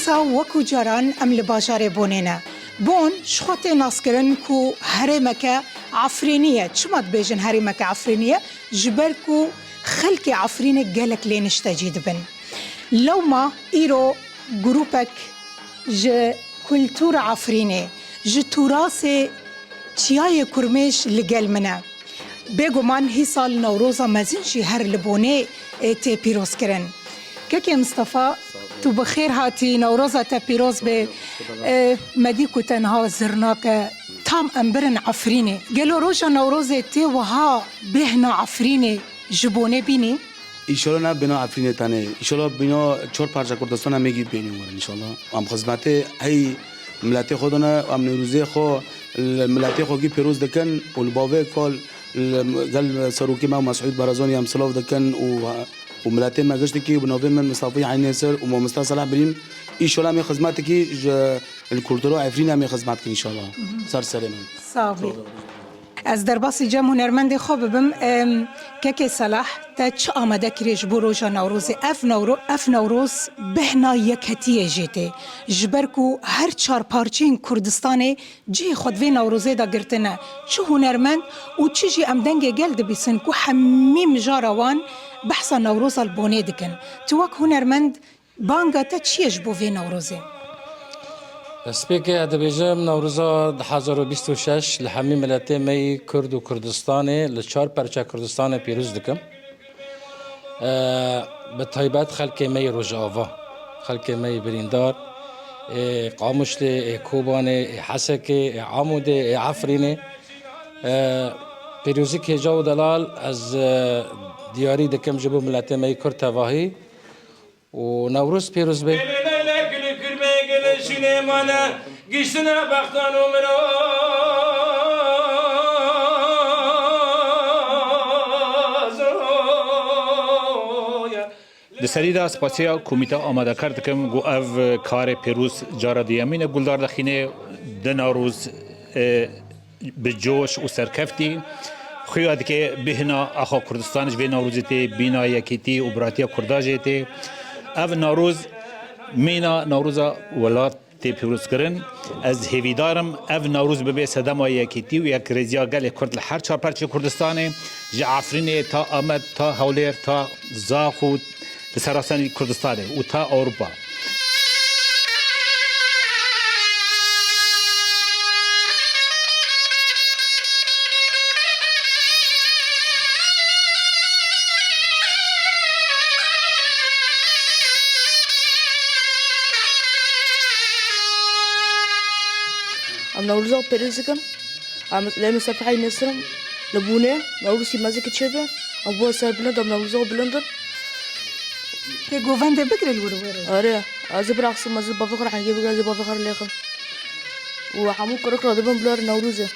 دیسا وکو جاران ام لباجار بونینا بون شخوت ناسکرن کو هرمکه عفرینیه چمات بیجن هرمکه عفرینیه جبر کو خلق عفرینه گلک لینشتا جید بن لو ما ایرو گروپک ج کلتور عفرینه ج تراث چیای کرمش لگل منه بگو من هی سال نوروزا مزین جی هر لبونه تی پیروز کرن که مصطفى تو بخیر هاتی نوروزا تا پیروز به مدیکو تنها زرناک تام امبرن عفرینه گلو روشا نوروزه تی وها بهنا عفرینه جبونه بینی ایشالا نه بنا عفرینه تنه ایشالا بنا چهار پرچه کردستان هم میگید بینیم ورن ایشالا ام خدمت هی ملت خودنا ام نوروزه خو ملت خو کی پیروز دکن و باوی کال قال سروكي ما مسعود برزوني ام سلاف دكن وملاتين ما قشت كي بنوفي من مصطفى عين ياسر ومصطفى صلاح بريم ان شاء الله مي خدماتك الكولتورو عفرينا مي خدماتك ان شاء الله صار سلام صافي از در باسی جمع هنرمند خوب بم که صلاح تا چه آمده کریش بروجا نوروز اف نوروز بهنا یکتیه جیته جبرکو هر چار پارچین کردستان جی خودوی نوروزه دا گرتنه چه هنرمند و چه جی امدنگ گلد بیسن کو همیم جاروان بحثا نوروز البونه دکن تو وک هنرمند بانگا تا چیش بو وی نوروزه سپیکه ادبیجم نوروزا 2026 لحمی ملت می کرد و کردستانه لچار پرچه کردستانه پیروز دکم به طیبت خلک می رجاوا خلک می بریندار قامشل کوبانه حسکه عموده عفرینه پیروزی که جو دلال از دیاری دکم جبو ملت می کرد تواهی و نوروز پیروز به شنیمانه گیشتنه بختان و دسری دا سپاسیا کمیته آماده کرد کم گو او کار پیروز جارا دیامین گلدار دخینه دناروز به جوش و سرکفتی خویاد که بهنا اخا کردستانش به نوروزتی بینا یکیتی و براتی کرداجتی او نوروز مینا نوروزا ولات تی پیروز کرن از هیویدارم او نوروز ببی صدما یکیتی و یک رزیا گل کرد هر چهار پرچه کردستانه جعفرینه تا آمد تا هولیر تا زاخو سراسر کردستانه و تا اروپا ام نوروزا پیروزکم ام لام سفحی نصرم لبونه نوروزی مزیک چه ام بو سر بلند ام نوروزا بلندن که گووند بکر الوروره آره از براقص مزه بفخر حنگی بگه از بفخر لیخم و همون کرک را دبن بلار نوروزه